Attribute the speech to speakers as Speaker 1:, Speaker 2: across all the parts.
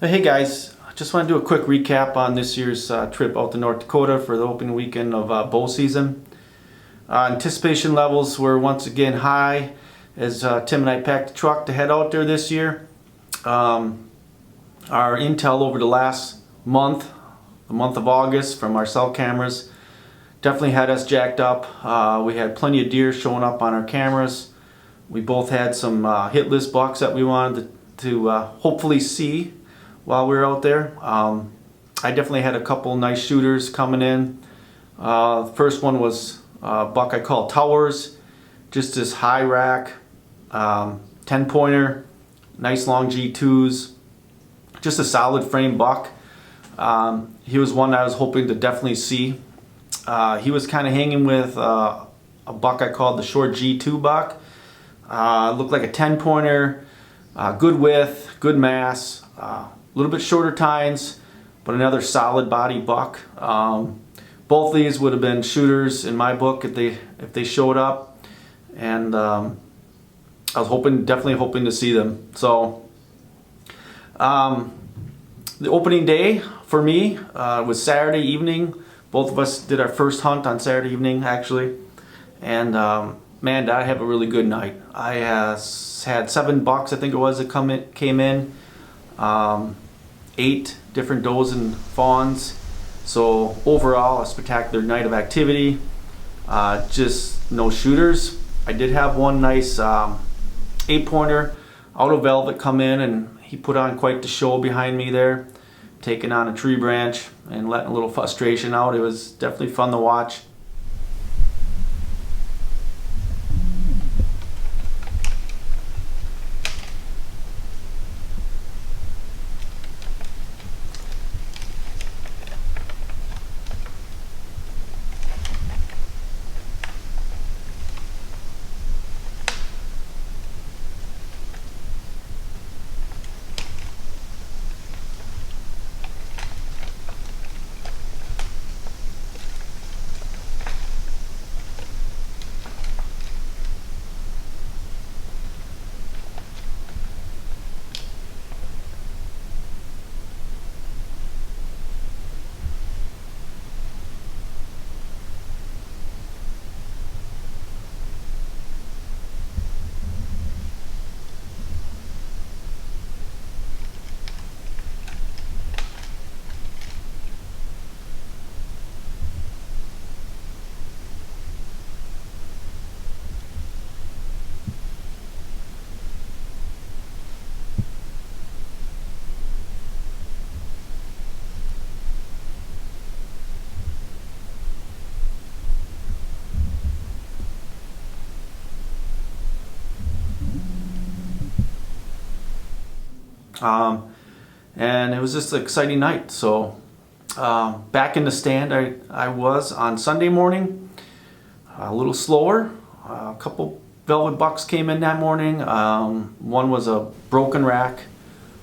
Speaker 1: Hey guys, I just want to do a quick recap on this year's trip out to North Dakota for the opening weekend of bow season. Anticipation levels were once again high as Tim and I packed the truck to head out there this year. Our intel over the last month, the month of August, from our cell cameras definitely had us jacked up. We had plenty of deer showing up on our cameras. We both had some hit list bucks that we wanted to hopefully see while we were out there. I definitely had a couple nice shooters coming in. The first one was a buck I call Towers, just this high rack, 10-pointer, nice long G2s, just a solid frame buck. He was one I was hoping to definitely see. He was kind of hanging with a buck I called the short G2 buck. Looked like a 10-pointer, good width, good mass, a little bit shorter tines, but another solid body buck. Both these would have been shooters in my book if they showed up, and I was definitely hoping to see them. So the opening day for me was Saturday evening. Both of us did our first hunt on Saturday evening actually, and man, did I have a really good night. I had 7 bucks, I think it was, that came in. 8 different does and fawns. So overall, a spectacular night of activity. Just no shooters. I did have one nice 8-pointer out of velvet come in, and he put on quite the show behind me there, taking on a tree branch and letting a little frustration out. It was definitely fun to watch. And it was just an exciting night. So back in the stand I was on Sunday morning, a little slower. A couple velvet bucks came in that morning. One was a broken rack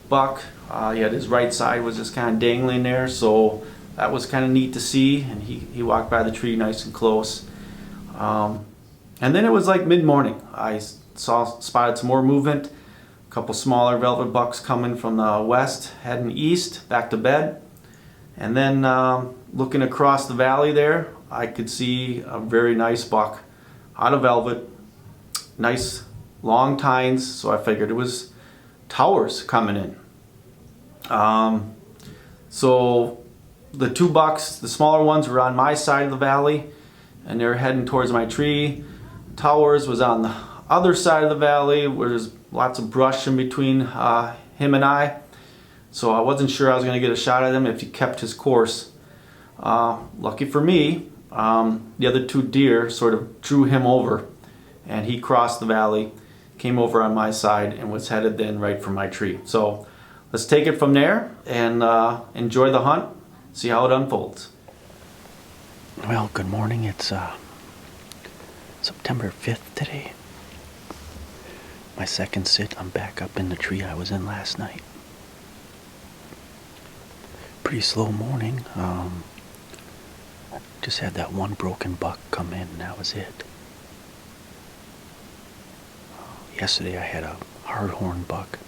Speaker 1: buck. He had his right side was just kind of dangling there, so that was kind of neat to see, and he walked by the tree nice and close. And then it was like mid-morning. I spotted some more movement. Couple smaller velvet bucks coming from the west, heading east, back to bed. And then looking across the valley there, I could see a very nice buck out of velvet, nice long tines, so I figured it was Towers coming in. So the 2 bucks, the smaller ones, were on my side of the valley, and they're heading towards my tree. Towers was on the other side of the valley where there's lots of brush in between him and I, so I wasn't sure I was going to get a shot at him if he kept his course. Lucky for me, the other 2 deer sort of drew him over, and he crossed the valley, came over on my side, and was headed then right for my tree. So let's take it from there and enjoy the hunt, see how it unfolds.
Speaker 2: Well, good morning. It's September 5th today. My second sit, I'm back up in the tree I was in last night. Pretty slow morning. Just had that one broken buck come in, and that was it. Yesterday I had a hardhorn buck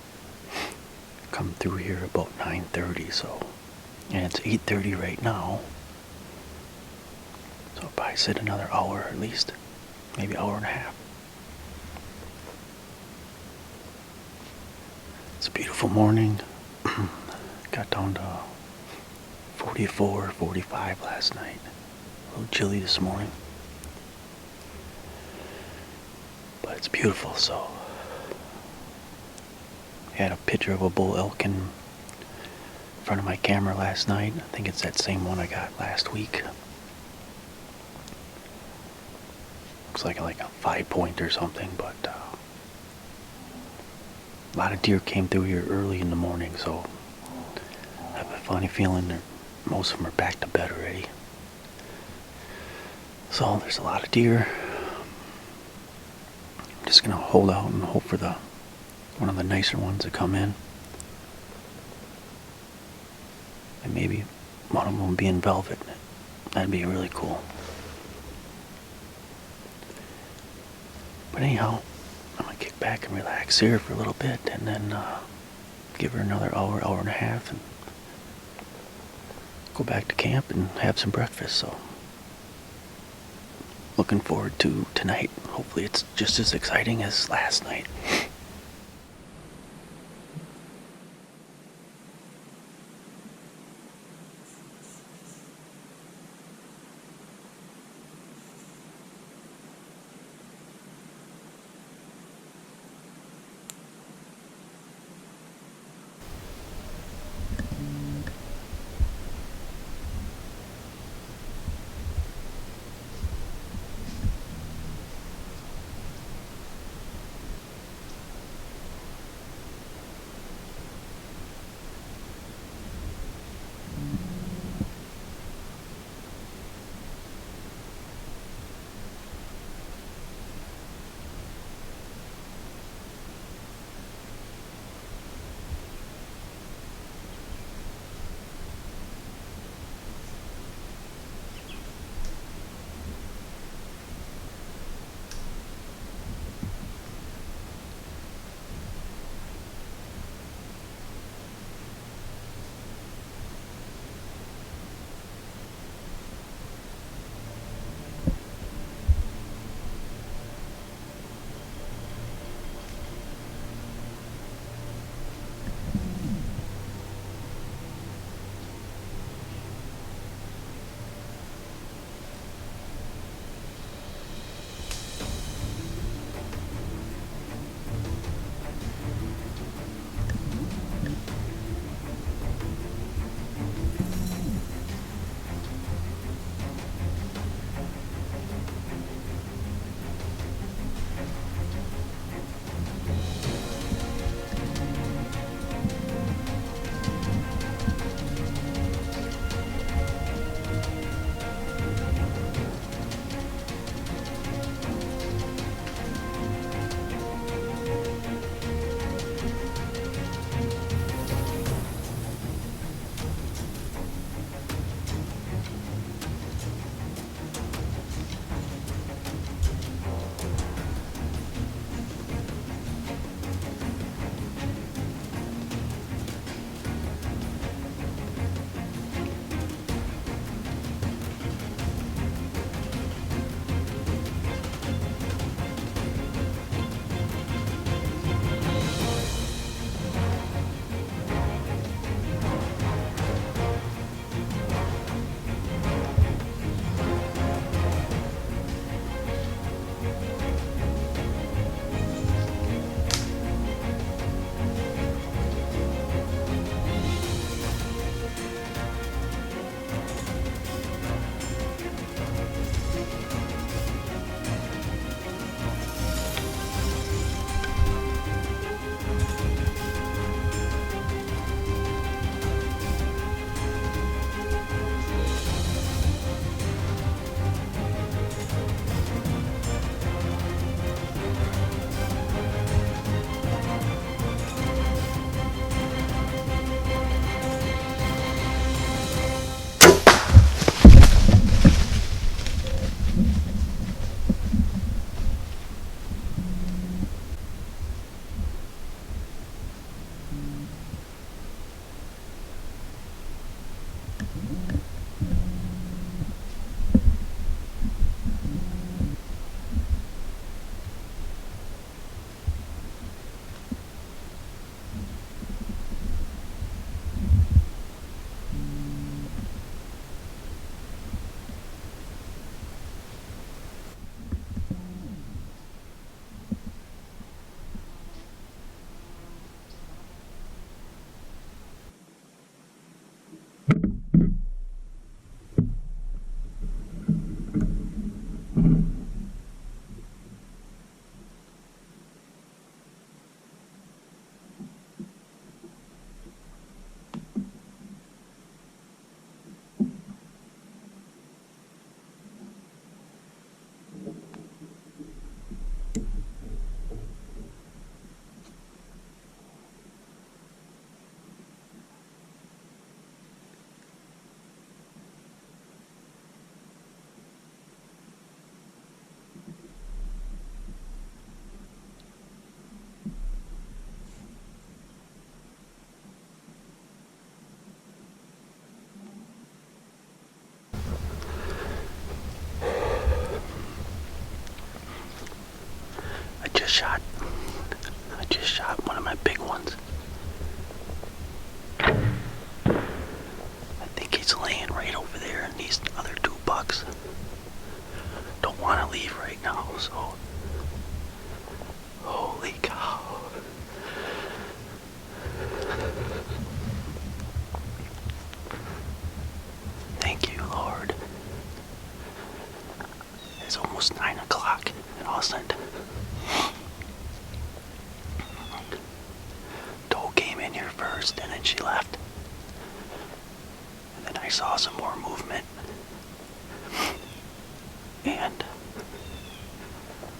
Speaker 2: come through here about 9:30, so, and it's 8:30 right now. So I'll probably sit another hour at least, maybe hour and a half. It's a beautiful morning. Got down to 44, 45 last night. A little chilly this morning. But it's beautiful, so. I had a picture of a bull elk in front of my camera last night. I think it's that same one I got last week. Looks like a 5-point or something, but a lot of deer came through here early in the morning, so I have a funny feeling that most of them are back to bed already. So there's a lot of deer. I'm just gonna hold out and hope for one of the nicer ones to come in. And maybe one of them will be in velvet. That'd be really cool. But anyhow, I'm gonna kick back and relax here for a little bit, and then give her another hour, hour and a half, and go back to camp and have some breakfast. So looking forward to tonight. Hopefully it's just as exciting as last night. just shot one of my big ones. I think he's laying right over there, and these other 2 bucks don't want to leave right now, so holy cow. Thank you, Lord. It's almost 9 o'clock, and all of a sudden, Doe came in here first, and then she left. And then I saw some more movement. And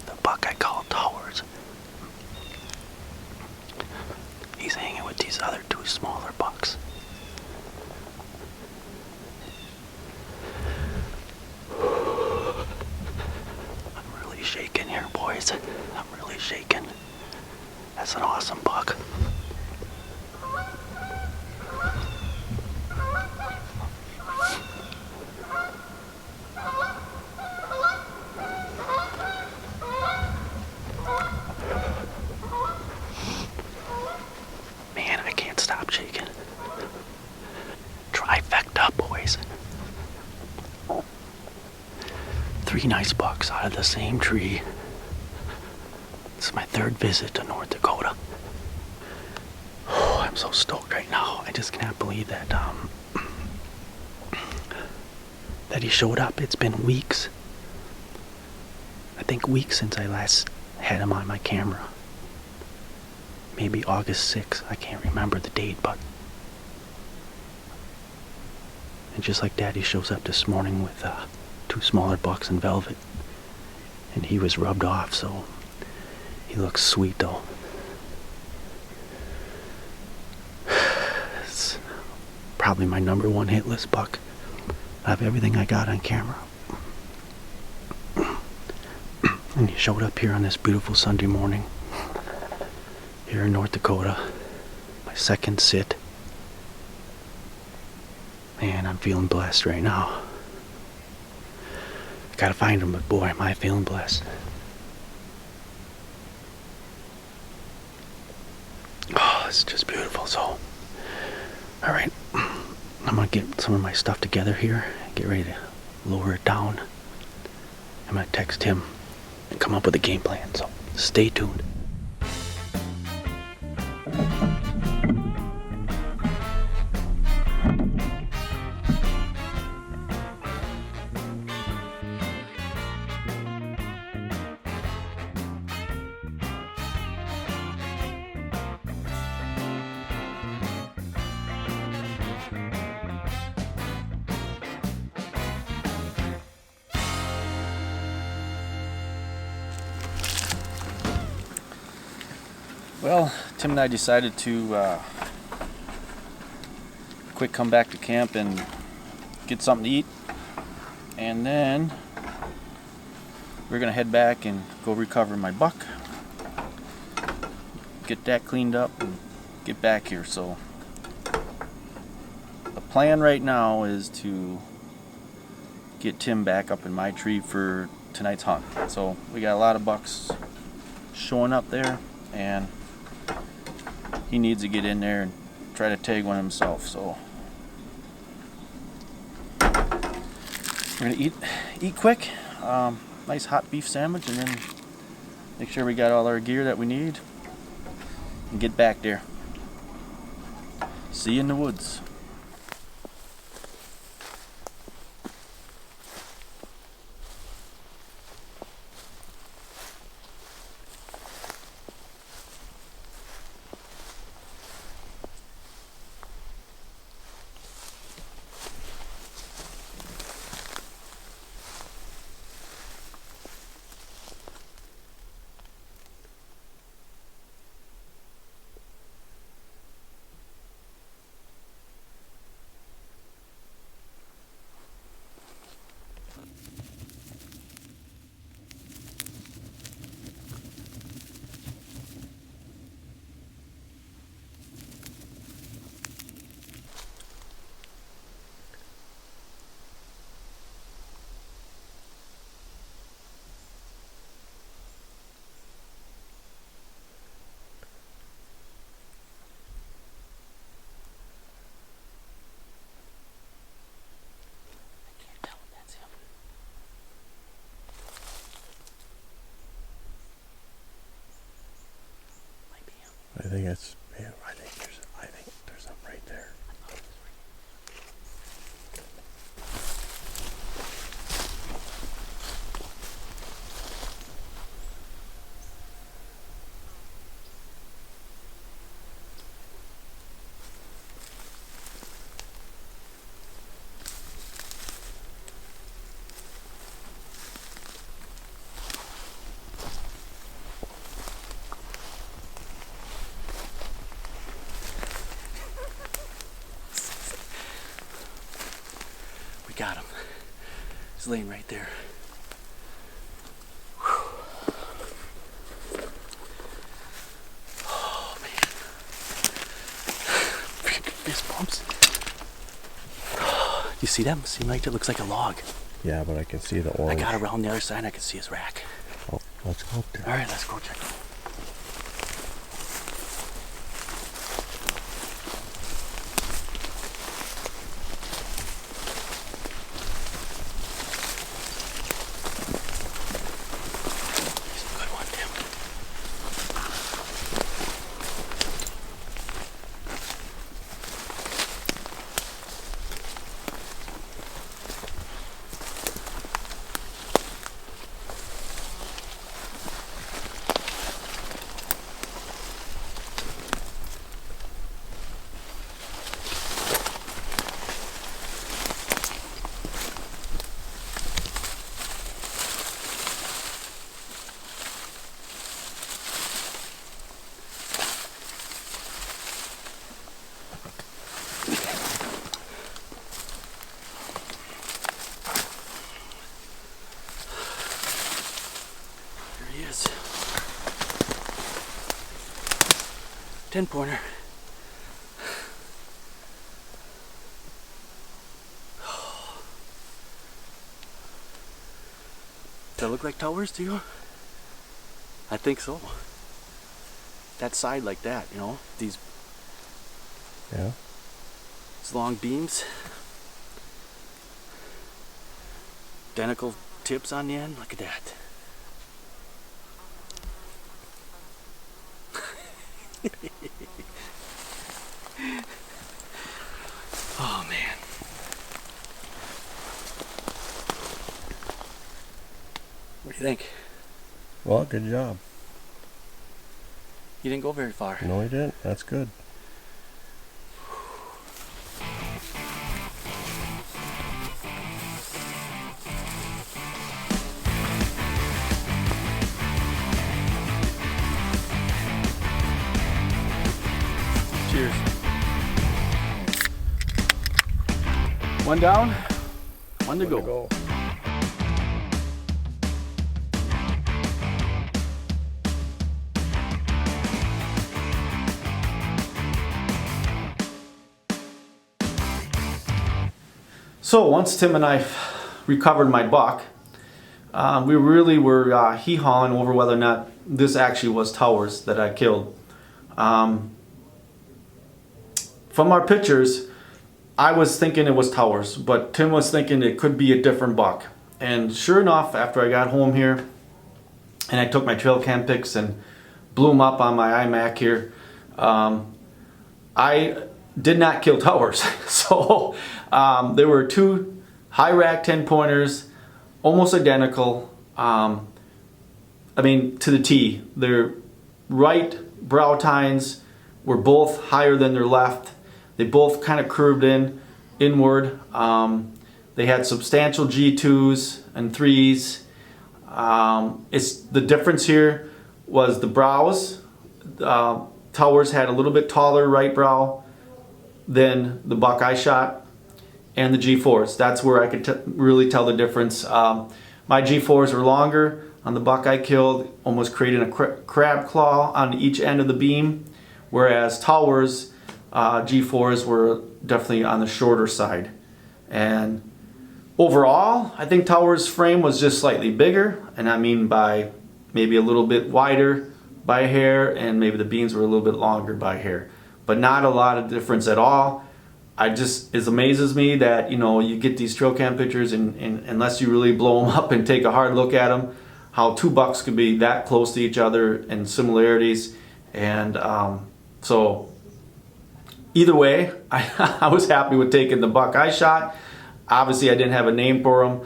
Speaker 2: the buck I called Towers, he's hanging with these other 2 smaller bucks. I'm really shaking here, boys. I'm really shaking. That's an awesome buck. Man, I can't stop shaking. Trifecta, boys. 3 nice bucks out of the same tree. This is my 3rd visit to North Dakota. Oh, I'm so stoked right now. I just can't believe that that he showed up. It's been weeks. I think weeks since I last had him on my camera. Maybe August 6th. I can't remember the date, but... And just like that, he shows up this morning with 2 smaller bucks in velvet. And he was rubbed off, so he looks sweet though. It's probably my #1 hit list buck. I have everything I got on camera. And he showed up here on this beautiful Sunday morning here in North Dakota. My 2nd sit. Man, I'm feeling blessed right now. Gotta find him, but boy, am I feeling blessed. Oh, it's just beautiful. So, alright, I'm gonna get some of my stuff together here, get ready to lower it down. I'm gonna text him and come up with a game plan, so stay tuned.
Speaker 1: Well, Tim and I decided to quick come back to camp and get something to eat, and then we're gonna head back and go recover my buck, get that cleaned up, and get back here. So the plan right now is to get Tim back up in my tree for tonight's hunt. So we got a lot of bucks showing up there, and he needs to get in there and try to tag one himself. So we're gonna eat quick, nice hot beef sandwich, and then make sure we got all our gear that we need and get back there. See you in the woods.
Speaker 3: I think it's. Man, I think there's something right there.
Speaker 2: We got him. He's laying right there. Oh man. Fist bumps. You see them? See him right there? Looks like a log.
Speaker 3: Yeah, but I can see the
Speaker 2: I
Speaker 3: orange.
Speaker 2: got around the other side and I can see his rack.
Speaker 3: Oh, let's go up there.
Speaker 2: Alright, let's go check it. He's a good one, Tim. There he is. 10-pointer. Does that look like towers to you? I think so. That side like that, you know, these
Speaker 3: Yeah.
Speaker 2: long beams. Identical tips on the end. Look at that. Oh man. What do you think?
Speaker 3: Well, good job.
Speaker 2: You didn't go very far.
Speaker 3: No, he didn't. That's good.
Speaker 1: Cheers. One down, one to go. So once Tim and I recovered my buck, we really were hee-hawing over whether or not this actually was towers that I killed. From our pictures, I was thinking it was towers, but Tim was thinking it could be a different buck. And sure enough, after I got home here, and I took my trail cam pics and blew them up on my iMac here, I did not kill towers. So there were two high rack 10-pointers, almost identical. I mean, to the T. Their right brow tines were both higher than their left. They both kind of curved inward. They had substantial G2s and 3s. It's the difference here was the brows. Towers had a little bit taller right brow than the buck I shot, and the G4s. That's where I could really tell the difference. My G4s were longer on the buck I killed, almost creating a crab claw on each end of the beam, whereas Towers G4s were definitely on the shorter side. And overall, I think Towers' frame was just slightly bigger, and I mean by maybe a little bit wider by hair, and maybe the beams were a little bit longer by hair, but not a lot of difference at all. It amazes me that, you know, you get these trail cam pictures and unless you really blow them up and take a hard look at them, how two bucks could be that close to each other and similarities. And So either way, I was happy with taking the buck I shot. Obviously, I didn't have a name for him.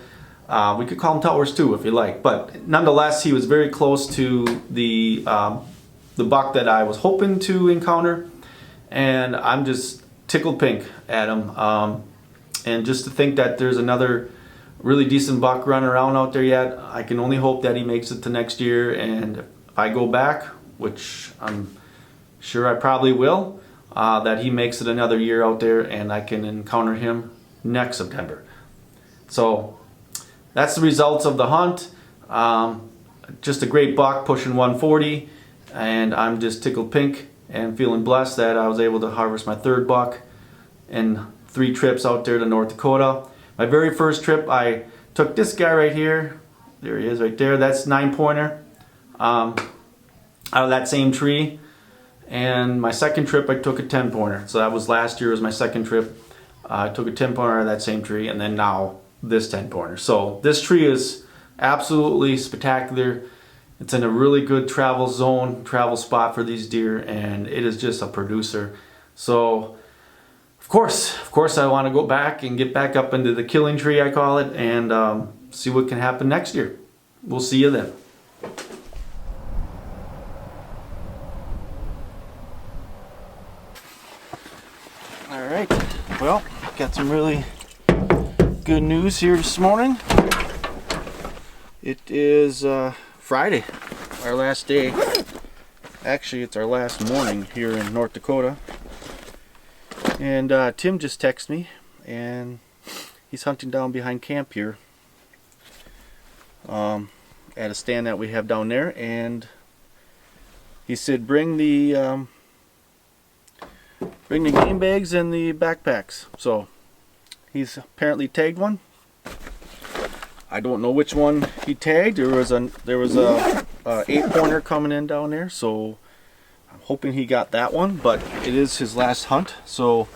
Speaker 1: We could call him Towers too if you like, but nonetheless, he was very close to the buck that I was hoping to encounter, and I'm just tickled pink at him. And just to think that there's another really decent buck running around out there yet, I can only hope that he makes it to next year. And if I go back, which I'm sure I probably will, that he makes it another year out there and I can encounter him next September. So that's the results of the hunt. Just a great buck pushing 140, and I'm just tickled pink and feeling blessed that I was able to harvest my third buck in 3 trips out there to North Dakota. My very first trip, I took this guy right here. There he is right there. That's 9-pointer out of that same tree. And my second trip, I took a 10-pointer. So that was last year, was my second trip. I took a 10-pointer out of that same tree, and then now this 10-pointer. So this tree is absolutely spectacular. It's in a really good travel zone, travel spot for these deer, and it is just a producer. So of course I want to go back and get back up into the killing tree, I call it, and see what can happen next year. We'll see you then. All right, well, got some really good news here this morning. It is Friday, our last day. Actually, it's our last morning here in North Dakota. And Tim just texted me, and he's hunting down behind camp here at a stand that we have down there. And he said, bring the game bags and the backpacks. So he's apparently tagged one. I don't know which one he tagged. There was a 8-pointer coming in down there, so I'm hoping he got that one. But it is his last hunt, so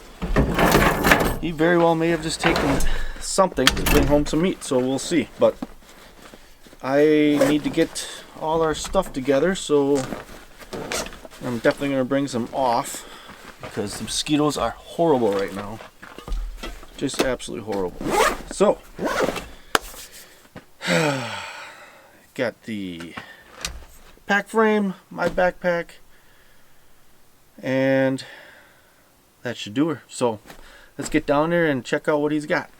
Speaker 1: he very well may have just taken something to bring home some meat. So we'll see. But I need to get all our stuff together, so I'm definitely going to bring some off because the mosquitoes are horrible right now. Just absolutely horrible. So got the pack frame, my backpack, and that should do her. So let's get down there and check out what he's got.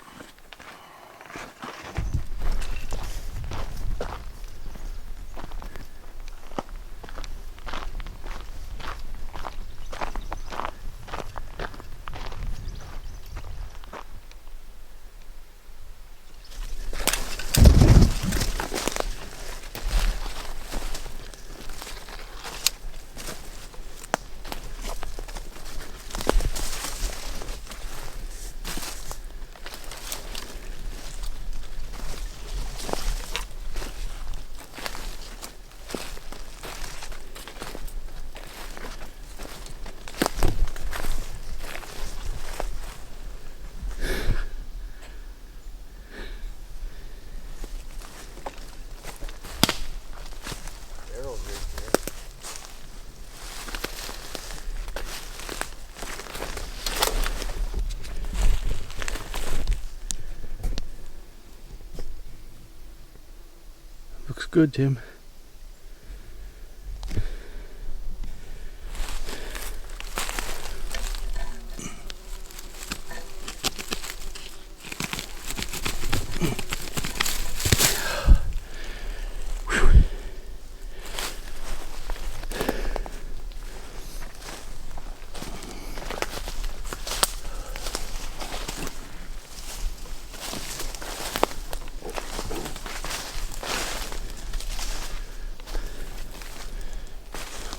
Speaker 1: Looks good, Tim.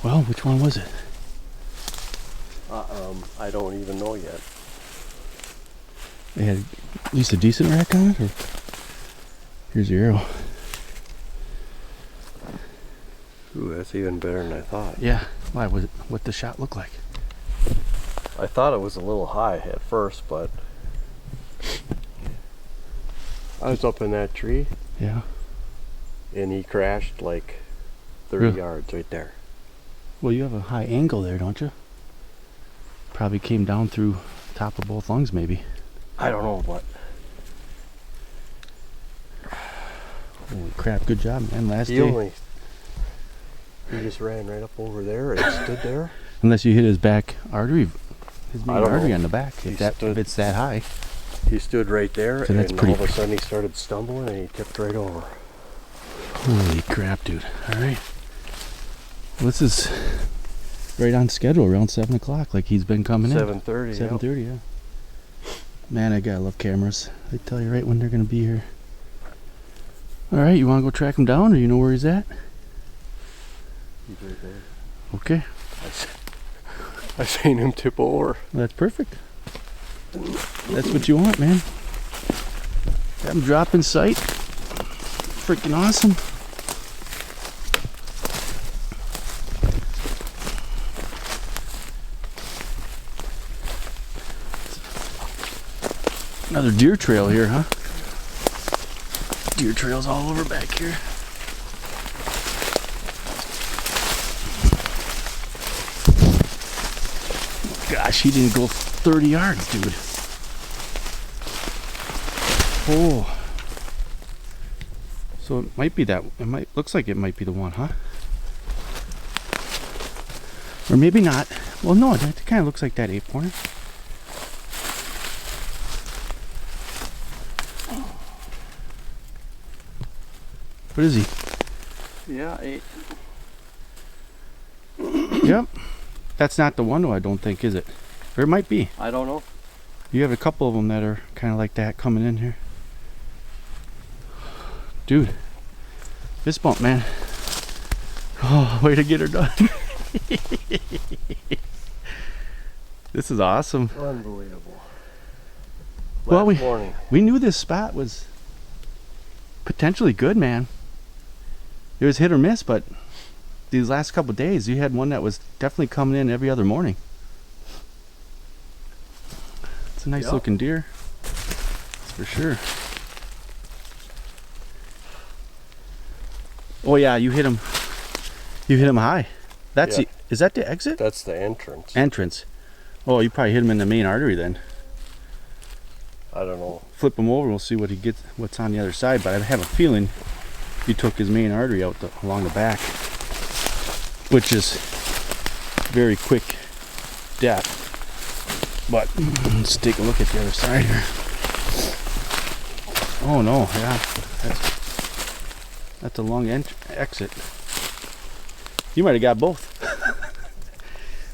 Speaker 1: Well, which one was it?
Speaker 3: I don't even know yet.
Speaker 2: They had at least a decent rack on it, or here's your arrow.
Speaker 3: Ooh, that's even better than I thought.
Speaker 2: Yeah. Why? What the shot look like?
Speaker 3: I thought it was a little high at first, but I was up in that tree
Speaker 2: Yeah.
Speaker 3: and he crashed like 30
Speaker 2: Really?
Speaker 3: yards right there.
Speaker 2: Well, you have a high angle there, don't you? Probably came down through top of both lungs, maybe.
Speaker 3: I don't know, but
Speaker 2: Holy crap! Good job, man. Last
Speaker 3: he
Speaker 2: day.
Speaker 3: he just ran right up over there and stood there.
Speaker 2: Unless you hit his back artery, his main
Speaker 3: I don't
Speaker 2: artery
Speaker 3: know.
Speaker 2: on the back.
Speaker 3: He
Speaker 2: If
Speaker 3: stood-
Speaker 2: it's that high.
Speaker 3: He stood right there,
Speaker 2: So that's
Speaker 3: and
Speaker 2: pretty-
Speaker 3: all of a sudden he started stumbling and he tipped right over.
Speaker 2: Holy crap, dude! All right. Well, this is right on schedule, around 7 o'clock, like he's been coming in.
Speaker 3: 7:30.
Speaker 2: 7:30, yeah. Man, I gotta love cameras. They tell you right when they're gonna be here. All right, you want to go track him down, or you know where he's at?
Speaker 3: He's right there.
Speaker 2: Okay,
Speaker 3: I seen him tip over.
Speaker 2: that's perfect. That's what you want, man. Have him drop in sight. Freaking awesome. Another deer trail here, huh? Deer trails all over back here. Gosh, he didn't go 30 yards, dude. Oh. So it might be that. Looks like it might be the one, huh? Or maybe not. Well, no, it kind of looks like that 8-pointer. What is he?
Speaker 3: Yeah, 8.
Speaker 2: Yep. That's not the one, though, I don't think, is it? Or it might be.
Speaker 3: I don't know.
Speaker 2: You have a couple of them that are kind of like that coming in here. Dude, fist bump, man. Oh, way to get her done. This is awesome.
Speaker 3: Unbelievable.
Speaker 2: Well,
Speaker 3: Last morning.
Speaker 2: We knew this spot was potentially good, man. It was hit or miss, but these last couple of days, you had one that was definitely coming in every other morning. It's a nice
Speaker 3: Yep.
Speaker 2: looking deer. That's for sure. Oh yeah, you hit him. You hit him high. That's
Speaker 3: Yeah.
Speaker 2: is that the exit?
Speaker 3: That's the entrance.
Speaker 2: Entrance. Oh, you probably hit him in the main artery then.
Speaker 3: I don't know.
Speaker 2: Flip him over. We'll see what he gets. What's on the other side. But I have a feeling you took his main artery out along the back, which is very quick death. But let's take a look at the other side here. Oh no, yeah, that's a long exit. You might have got both.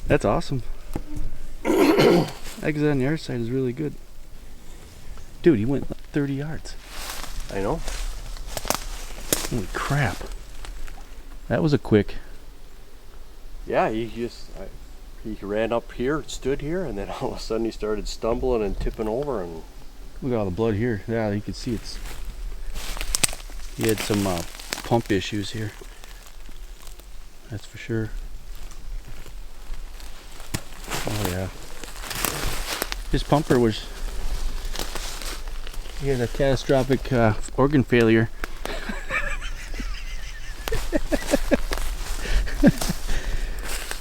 Speaker 2: That's awesome. Exit on the other side is really good. Dude, he went like 30 yards.
Speaker 3: I know.
Speaker 2: Holy crap. That was a quick.
Speaker 3: Yeah, he ran up here, stood here, and then all of a sudden he started stumbling and tipping over, and
Speaker 2: Look at all the blood here. Yeah, you can see it's. He had some pump issues here. That's for sure. Oh yeah. His pumper was. He had a catastrophic organ failure.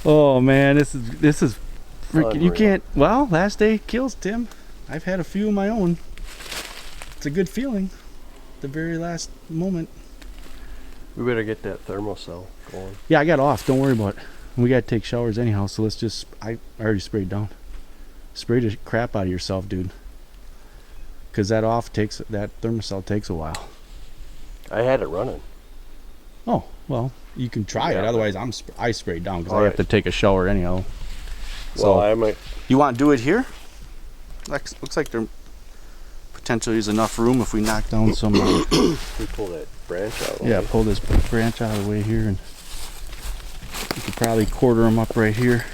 Speaker 2: Oh man, this is freaking. You
Speaker 3: Unreal.
Speaker 2: can't. Well, last day kills, Tim. I've had a few of my own. It's a good feeling. The very last moment.
Speaker 3: we better get that thermocell going.
Speaker 2: Yeah, I got off. Don't worry about it. We gotta take showers anyhow. So let's just. I already sprayed down. Spray the crap out of yourself, dude. Cause that thermocell takes a while.
Speaker 3: I had it running.
Speaker 2: Oh well, you can try it.
Speaker 3: Yeah.
Speaker 2: Otherwise, I sprayed down because I
Speaker 3: All
Speaker 2: have to
Speaker 3: right.
Speaker 2: take a shower anyhow. So
Speaker 3: Well, I might.
Speaker 2: you want to do it here? Looks like there potentially is enough room if we knock down some.
Speaker 3: We pull that branch out.
Speaker 2: Yeah,
Speaker 3: won't
Speaker 2: pull this branch out of the way here, and you could probably quarter them up right here.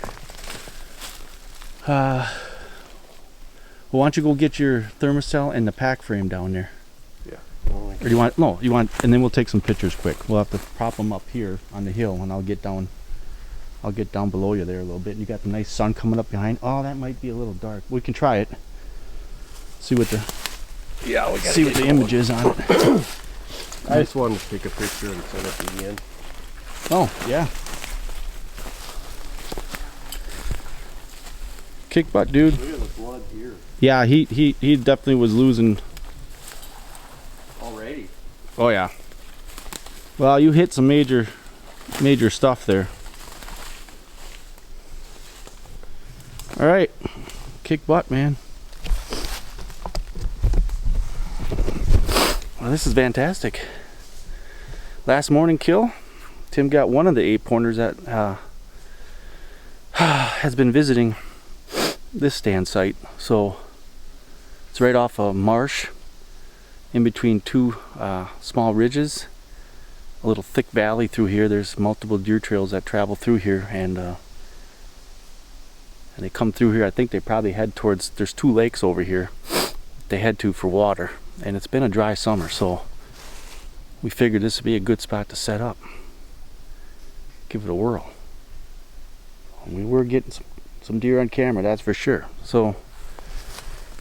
Speaker 2: Well, why don't you go get your thermocell and the pack frame down there?
Speaker 3: we? Yeah.
Speaker 2: Or do you want? No, you want, and then we'll take some pictures quick. We'll have to prop them up here on the hill, and I'll get down below you there a little bit. And you got the nice sun coming up behind. Oh, that might be a little dark. We can try it. See what the
Speaker 3: Yeah, we gotta
Speaker 2: see what
Speaker 3: get
Speaker 2: the
Speaker 3: going.
Speaker 2: image is on it.
Speaker 3: I just wanted to take a picture and send it to Ian.
Speaker 2: Oh yeah. Okay. kick butt, dude.
Speaker 3: Look at the blood here.
Speaker 2: Yeah, he definitely was losing.
Speaker 3: Already.
Speaker 2: Oh yeah. Well, you hit some major stuff there. All right, kick butt, man. Well, this is fantastic. Last morning kill, Tim got one of the 8-pointers that has been visiting this stand site. So it's right off a marsh in between two small ridges, a little thick valley through here. There's multiple deer trails that travel through here, and they come through here. I think they probably head towards, there's 2 lakes over here they head to for water, and it's been a dry summer, so we figured this would be a good spot to set up, give it a whirl. We were getting some deer on camera, that's for sure. So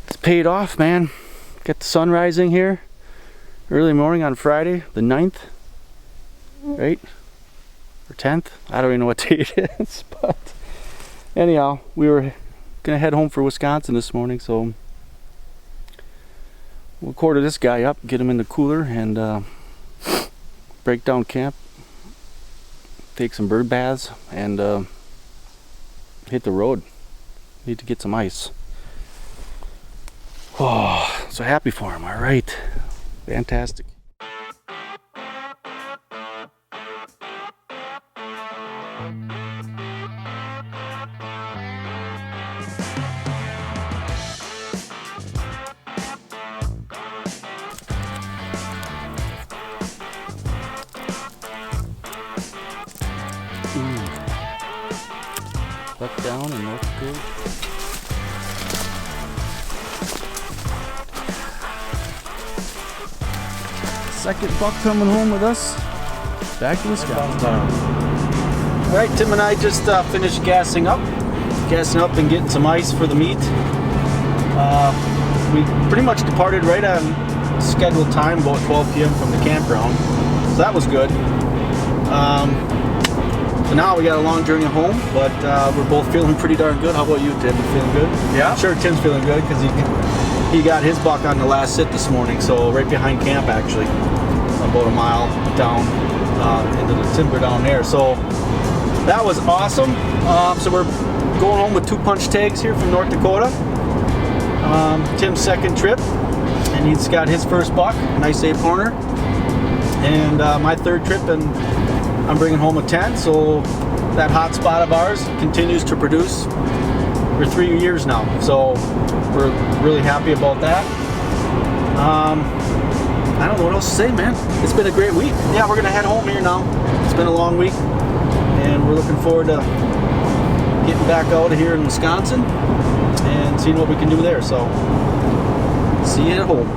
Speaker 2: it's paid off, man. Got the sun rising here early morning on Friday the 9th, right, or 10th, I don't even know what day it is, but anyhow, we were gonna head home for Wisconsin this morning, so we'll quarter this guy up, get him in the cooler, and break down camp, take some bird baths, and hit the road. Need to get some ice. Oh, so happy for him. All right, fantastic. Buck down in North Dakota. Second buck coming home with us. Back to Wisconsin.
Speaker 1: All right, Tim and I just finished gassing up and getting some ice for the meet. We pretty much departed right on scheduled time, about 12 p.m. from the campground, so that was good. So now we got a long journey home, but we're both feeling pretty darn good. How about you, Tim? You feeling good?
Speaker 3: Yeah.
Speaker 1: I'm sure Tim's feeling good because he got his buck on the last sit this morning, so right behind camp actually, about a mile down into the timber down there. So that was awesome. So we're going home with 2 punch tags here from North Dakota. Tim's second trip, and he's got his first buck, a nice 8-pointer, and my third trip, and I'm bringing home a 10, so that hot spot of ours continues to produce for 3 years now. So we're really happy about that. I don't know what else to say, man. It's been a great week. Yeah, we're gonna head home here now. It's been a long week, and we're looking forward to getting back out of here in Wisconsin and seeing what we can do there. So see you at home.